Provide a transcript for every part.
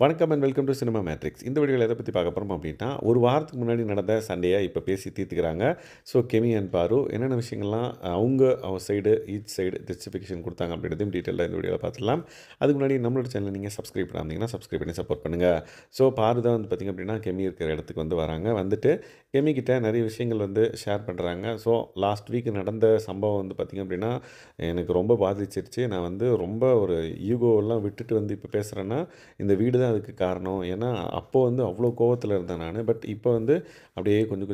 வணக்கம் and welcome to cinema matrix. இந்த வீடியோவில் எதை பற்றி பார்க்க போகிறோம் அப்படின்னா, ஒரு வாரத்துக்கு முன்னாடி நடந்த சண்டையை இப்போ பேசி தீர்த்துக்கிறாங்க. ஸோ கெமி அண்ட் பாரு என்னென்ன விஷயங்கள்லாம் அவங்க சைடு ஈச் சைடு ஜஸ்டிஃபிகேஷன் கொடுத்தாங்க அப்படின்றதையும் டீட்டெயிலாக இந்த வீடியோவில் பார்த்துடலாம். அதுக்கு முன்னாடி நம்மளோட சேனலை நீங்கள் சப்ஸ்கிரைப் பண்ணாமீங்கன்னா சப்ஸ்கிரைப் பண்ணி சப்போர்ட் பண்ணுங்கள். ஸோ பாரு தான் வந்து பார்த்திங்க அப்படின்னா கெமி இருக்கிற இடத்துக்கு வந்து வராங்க. வந்துட்டு கெமி கிட்ட நிறைய விஷயங்கள் வந்து ஷேர் பண்ணுறாங்க. ஸோ லாஸ்ட் வீக் நடந்த சம்பவம் வந்து பார்த்திங்க அப்படின்னா எனக்கு ரொம்ப பாதிச்சிருச்சு. நான் வந்து ரொம்ப ஒரு ஈகோவெல்லாம் விட்டுட்டு வந்து இப்போ பேசுகிறேன்னா இந்த வீடு தான் அதுக்கு காரணம். ஏன்னா, அப்போ வந்து அவ்வளோ கோவத்தில இருந்தேன் நானு. பட் இப்போ வந்து அப்படியே கொஞ்சம்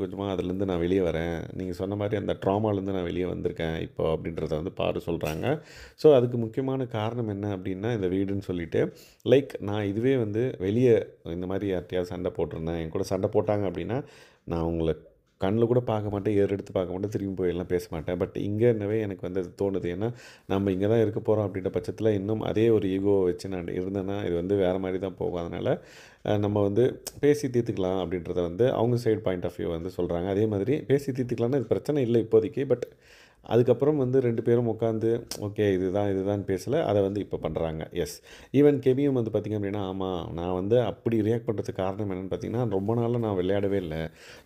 கொஞ்சமா அதுலேருந்து நான் வெளிய வரேன். நீங்க சொன்ன மாரி அந்த ட்ராமாலேருந்து நான் வெளிய வந்திருக்கேன் இப்போ அப்படின்றத வந்து பாரு சொல்றாங்க. ஸோ, அதுக்கு முக்கியமான காரணம் என்ன அப்படின்னா, இந்த வீடுன்னு சொல்லிட்டு, லைக் நான் இதுவே வந்து வெளிய இந்த மாரி யார்ட்டயாவது சண்டை போட்டிருந்தேன். என் கூட சண்டை போட்டாங்க அப்படின்னா, நான் அவங்கள கண்ல கூட பார்க்க மாட்டேன். ஏறெடுத்து பார்க்க மாட்டேன். திரும்பி போய் எல்லாம் பேச மாட்டேன். பட் இங்கன்னவே எனக்கு வந்து அது தோணுது. ஏன்னா, நம்ம இங்க தான் இருக்க போறோம் அப்படின்ற பட்சத்தில இன்னும் அதே ஒரு ஈகோவ வச்சு நான் இருந்தேன்னா, இது வந்து வேற மாரி தான் போகும். அதனால நம்ம வந்து பேசி தீர்த்துக்கலாம் அப்படின்றத வந்து அவங்க சைடு பாயிண்ட் ஆஃப் வியூ வந்து சொல்றாங்க. அதே மாதிரி பேசி தீர்த்துக்கலாம்னா இது பிரச்சனை இல்ல இப்போதைக்கு. பட் அதுக்கப்புறம் வந்து 2 பேரும் உட்காந்து ஓகே இதுதான் பேசல. அத வந்து இப்போ பண்றாங்க. எஸ். ஈவன் கெவியும் வந்து பார்த்தீங்க அப்படின்னா, ஆமா நான் வந்து அப்படி ரியாக்ட் பண்ணுறதுக்கு காரணம் என்னன்னு பார்த்தீங்கன்னா, ரொம்ப நாளா நான் விளையாடவே இல்ல.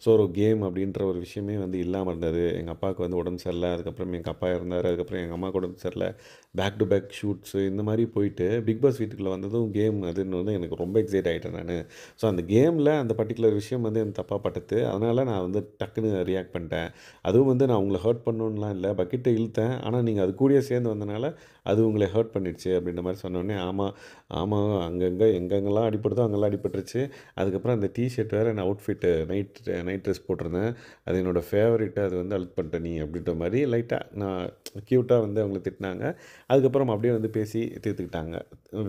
ஸோ ஒரு கேம் அப்படின்ற ஒரு விஷயமே வந்து இல்லாம இருந்தது. எங்க அப்பாவுக்கு வந்து உடம்பு சரியில்ல. அதுக்கப்புறம் எங்க அப்பா இறந்தாரு. அதுக்கப்புறம் எங்க அம்மாவுக்கு உடம்பு சரியில்ல. பேக் டு பேக் ஷூட்ஸு இந்த மாரி போயிட்டு பிக் பாஸ் வீட்டுக்குள்ள வந்ததும் கேம் அதுன்னு வந்து எனக்கு ரொம்ப எக்ஸைட் ஆயிட்டேன் நானு. ஸோ அந்த கேமில அந்த பர்ட்டிகுலர் விஷயம் வந்து எனக்கு தப்பா பட்டுத்து. அதனால நான் வந்து டக்குன்னு ரியாக்ட் பண்ணிட்டேன். அதுவும் வந்து நான் உங்கள ஹர்ட் பண்ணணும்லாம் இல்ல. பக்கெட்ட இழுத்தேன். ஆனா நீங்க அது கூடயே சேர்ந்து வந்தனால, அது உங்கள ஹர்ட் பண்ணிடுச்சு அப்படின்ற மாரி சொன்னோனே, ஆமா, ஆமா அங்கங்க எங்கெங்கலாம் அடிபடுதோ அங்கலாம் அடிபட்டுருச்சு. அதுக்கப்புறம் அந்த டீ ஷர்ட் வேற நான் அவுட்ஃபிட்டு நைட் ட்ரெஸ் போட்டிருந்தேன். அது என்னோட ஃபேவரைட்டு அது வந்து அழுக்கு பண்ணிட்ட நீ அப்படின்ற மாரி லைட்டா நான் கியூட்டா வந்து அவங்கள திட்டினாங்க. அதுக்கப்புறம் அப்படியே வந்து பேசி தீர்த்துக்கிட்டாங்க.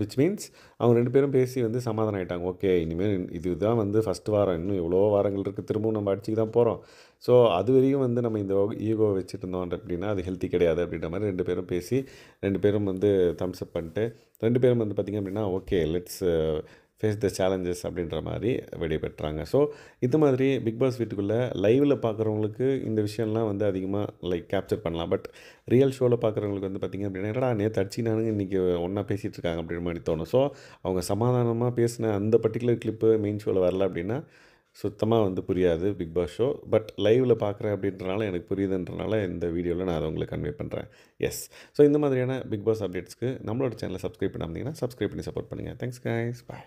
விச் மீன்ஸ் அவங்க 2 பேரும் பேசி வந்து சமாதானம் ஆயிட்டாங்க. ஓகே இனிமேல் இதுதான் வந்து ஃபர்ஸ்ட் வாரம். இன்னும் எவ்வளோ வாரங்கள் இருக்கு. திரும்பவும் நம்ம அடிச்சுக்க தான் போறோம். ஸோ அதுவரையும் வந்து நம்ம இந்த ஈகோவ வச்சுட்டு இருந்தோம் அப்படின்னா, அது ஹெல்த்தி கிடையாது அப்படின்ற மாரி 2 பேரும் பேசி 2 பேரும் வந்து தம்ஸ் அப் பண்ணிட்டு 2 பேரும் வந்து பார்த்திங்க அப்படின்னா, okay let's face the challenges அப்படின்ற மாரி விடைபெற்றாங்க. ஸோ இந்த மாதிரி பிக் பாஸ் வீட்டுக்குள்ள லைவ்ல பார்க்குறவங்களுக்கு இந்த விஷயம்லாம் வந்து அதிகமா லைக் கேப்சர் பண்ணலாம். பட் ரியல் ஷோல பார்க்குறவங்களுக்கு வந்து பார்த்திங்க அப்படின்னா, என்னடா நேத்து அடிச்சிக்கினானுங்க இன்னைக்கு ஒண்ணா பேசிட்டு இருக்காங்க அப்படின்ற மாரி தோணும். ஸோ அவங்க சமாதானமா பேசின அந்த பர்ட்டிகுலர் கிளிப்பு மெயின் ஷோல வரல அப்படின்னா, சுத்தமா வந்து புரியாது பிக் பாஸ் ஷோ. பட் லைவ்ல பார்க்குறேன் அப்படின்றனால எனக்கு புரியுதுன்றனால இந்த வீடியோல நான் அத உங்களுக்கு கன்வே பண்றேன். எஸ். ஸோ இந்த மாதிரியான பிக் பாஸ் அப்டேட்ஸ்க்கு நம்மளோட சேனல சப்ஸ்கிரைப் பண்ணாம இருந்தீங்கன்னா, சப்ஸ்கிரைப் பண்ணி சப்போர்ட் பண்ணுங்க. Thanks guys. பாய்.